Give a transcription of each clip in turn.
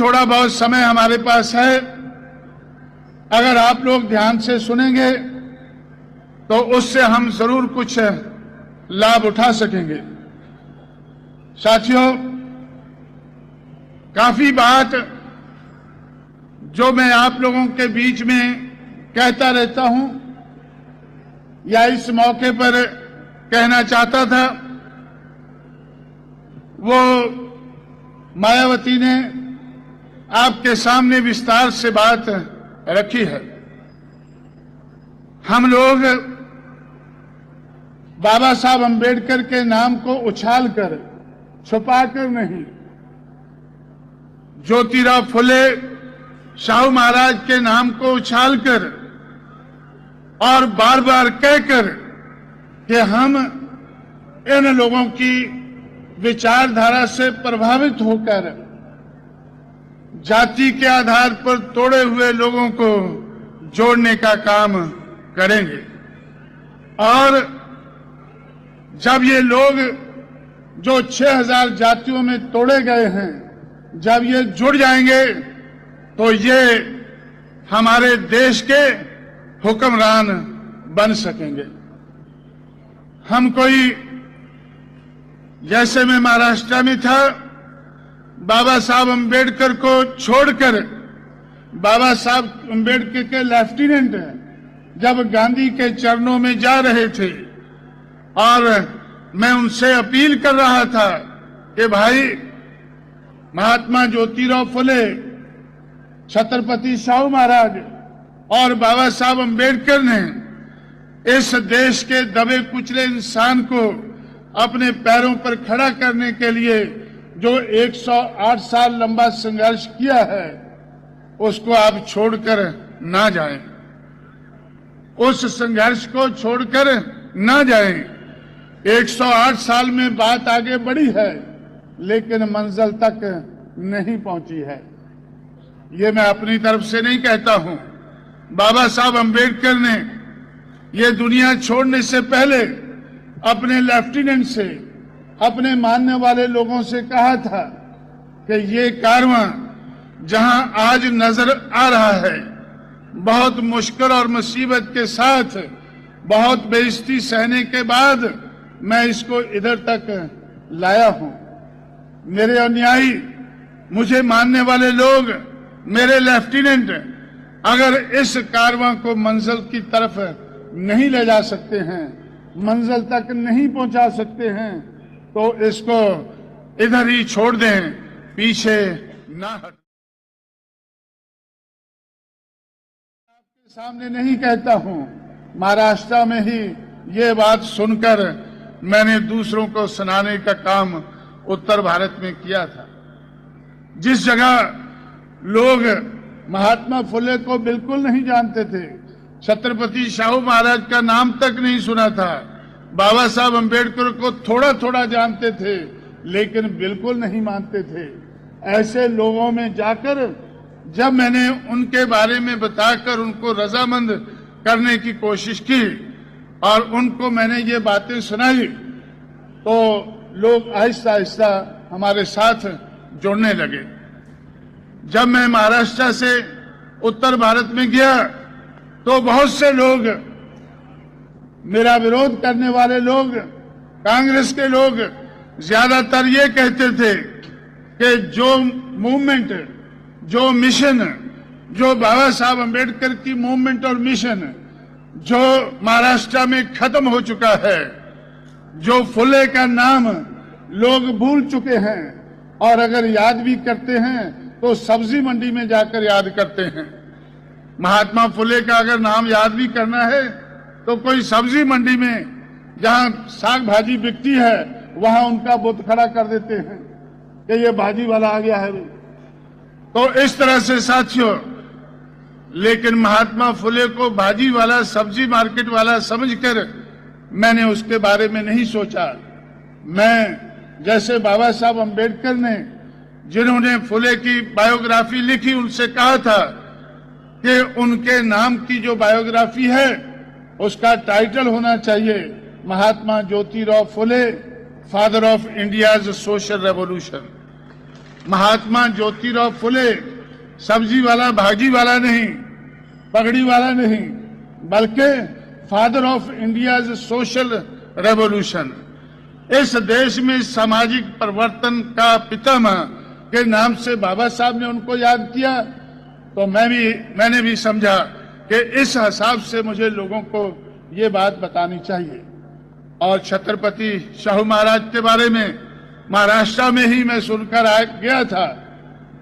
थोड़ा बहुत समय हमारे पास है, अगर आप लोग ध्यान से सुनेंगे तो उससे हम जरूर कुछ लाभ उठा सकेंगे। साथियों, काफी बात जो मैं आप लोगों के बीच में कहता रहता हूं या इस मौके पर कहना चाहता था, वो मायावती ने आपके सामने विस्तार से बात रखी है। हम लोग बाबा साहब अंबेडकर के नाम को उछालकर, छुपाकर नहीं, ज्योतिराव फुले शाहू महाराज के नाम को उछालकर और बार बार कहकर कि हम इन लोगों की विचारधारा से प्रभावित होकर जाति के आधार पर तोड़े हुए लोगों को जोड़ने का काम करेंगे। और जब ये लोग जो 6000 जातियों में तोड़े गए हैं, जब ये जुड़ जाएंगे तो ये हमारे देश के हुक्मरान बन सकेंगे। हम कोई, जैसे मैं महाराष्ट्र में था, बाबा साहब अंबेडकर को छोड़कर बाबा साहब अंबेडकर के लेफ्टिनेंट जब गांधी के चरणों में जा रहे थे और मैं उनसे अपील कर रहा था कि भाई, महात्मा ज्योतिराव फुले, छत्रपति शाहू महाराज और बाबा साहब अंबेडकर ने इस देश के दबे कुचले इंसान को अपने पैरों पर खड़ा करने के लिए जो 108 साल लंबा संघर्ष किया है, उसको आप छोड़कर ना जाएं। उस संघर्ष को छोड़कर ना जाएं। 108 साल में बात आगे बढ़ी है, लेकिन मंजिल तक नहीं पहुंची है। ये मैं अपनी तरफ से नहीं कहता हूं। बाबा साहब अंबेडकर ने ये दुनिया छोड़ने से पहले अपने लेफ्टिनेंट से, अपने मानने वाले लोगों से कहा था कि ये कारवां जहां आज नजर आ रहा है, बहुत मुश्किल और मुसीबत के साथ, बहुत बेइज्जती सहने के बाद मैं इसको इधर तक लाया हूं। मेरे अनुयायी, मुझे मानने वाले लोग, मेरे लेफ्टिनेंट अगर इस कारवां को मंजिल की तरफ नहीं ले जा सकते हैं, मंजिल तक नहीं पहुंचा सकते हैं, तो इसको इधर ही छोड़ दें, पीछे ना हट। आपके सामने नहीं कहता हूं, महाराष्ट्र में ही ये बात सुनकर मैंने दूसरों को सुनाने का काम उत्तर भारत में किया था। जिस जगह लोग महात्मा फुले को बिल्कुल नहीं जानते थे, छत्रपति शाहू महाराज का नाम तक नहीं सुना था, बाबा साहब अंबेडकर को थोड़ा थोड़ा जानते थे लेकिन बिल्कुल नहीं मानते थे, ऐसे लोगों में जाकर जब मैंने उनके बारे में बताकर उनको रजामंद करने की कोशिश की और उनको मैंने ये बातें सुनाई, तो लोग आहिस्ता आहिस्ता हमारे साथ जुड़ने लगे। जब मैं महाराष्ट्र से उत्तर भारत में गया तो बहुत से लोग, मेरा विरोध करने वाले लोग, कांग्रेस के लोग ज्यादातर ये कहते थे कि जो मूवमेंट, जो मिशन, जो बाबा साहब अंबेडकर की मूवमेंट और मिशन जो महाराष्ट्र में खत्म हो चुका है, जो फुले का नाम लोग भूल चुके हैं और अगर याद भी करते हैं तो सब्जी मंडी में जाकर याद करते हैं। महात्मा फुले का अगर नाम याद भी करना है तो कोई सब्जी मंडी में जहां साग भाजी बिकती है वहां उनका बुत खड़ा कर देते हैं कि ये भाजी वाला आ गया है। तो इस तरह से साथियों, लेकिन महात्मा फुले को भाजी वाला, सब्जी मार्केट वाला समझकर मैंने उसके बारे में नहीं सोचा। मैं, जैसे बाबा साहब अंबेडकर ने, जिन्होंने फुले की बायोग्राफी लिखी, उनसे कहा था कि उनके नाम की जो बायोग्राफी है उसका टाइटल होना चाहिए Mahatma Jyotirao Phule, father of India's social revolution. Mahatma Jyotirao Phule सब्जी वाला भाजी वाला नहीं, पगड़ी वाला नहीं, बल्कि father of India's social revolution, इस देश में सामाजिक परिवर्तन का पितामह के नाम से बाबा साहब ने उनको याद किया। तो मैंने भी समझा कि इस हिसाब से मुझे लोगों को ये बात बतानी चाहिए। और छत्रपति शाहू महाराज के बारे में महाराष्ट्र में ही मैं सुनकर गया था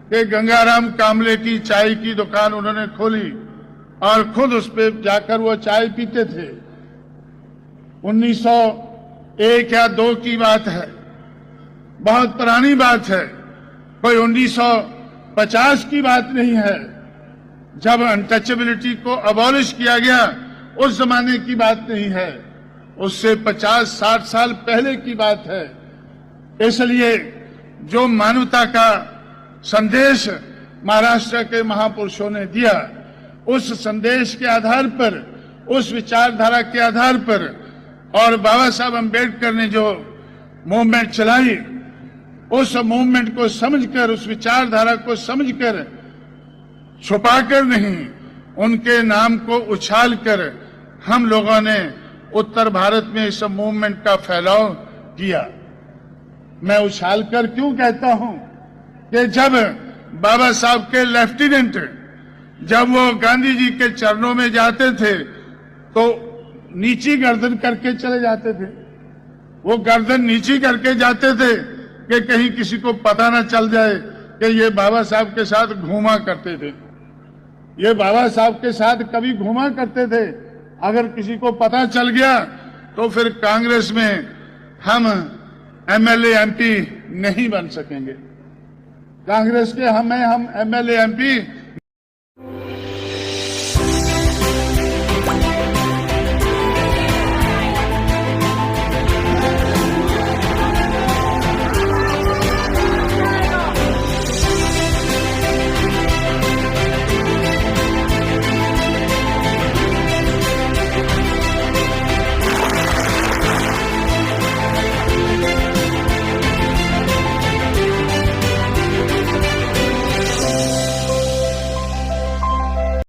कि गंगाराम कामले की चाय की दुकान उन्होंने खोली और खुद उस पर जाकर वो चाय पीते थे। 1901 या 2 की बात है, बहुत पुरानी बात है, कोई 1950 की बात नहीं है जब अनटचेबिलिटी को अबॉलिश किया गया, उस जमाने की बात नहीं है, उससे 50-60 साल पहले की बात है। इसलिए जो मानवता का संदेश महाराष्ट्र के महापुरुषों ने दिया, उस संदेश के आधार पर, उस विचारधारा के आधार पर, और बाबा साहब अम्बेडकर ने जो मूवमेंट चलाई, उस मूवमेंट को समझकर, उस विचारधारा को समझकर, छुपाकर नहीं, उनके नाम को उछालकर हम लोगों ने उत्तर भारत में इस मूवमेंट का फैलाव किया। मैं उछालकर क्यों कहता हूं कि जब बाबा साहब के लेफ्टिनेंट जब वो गांधी जी के चरणों में जाते थे तो नीची गर्दन करके चले जाते थे। वो गर्दन नीची करके जाते थे कि कहीं किसी को पता ना चल जाए कि ये बाबा साहब के साथ घूमा करते थे, ये बाबा साहब के साथ कभी घूमा करते थे। अगर किसी को पता चल गया तो फिर कांग्रेस में हम एमएलए एमपी नहीं बन सकेंगे। कांग्रेस के हम एमएलए एमपी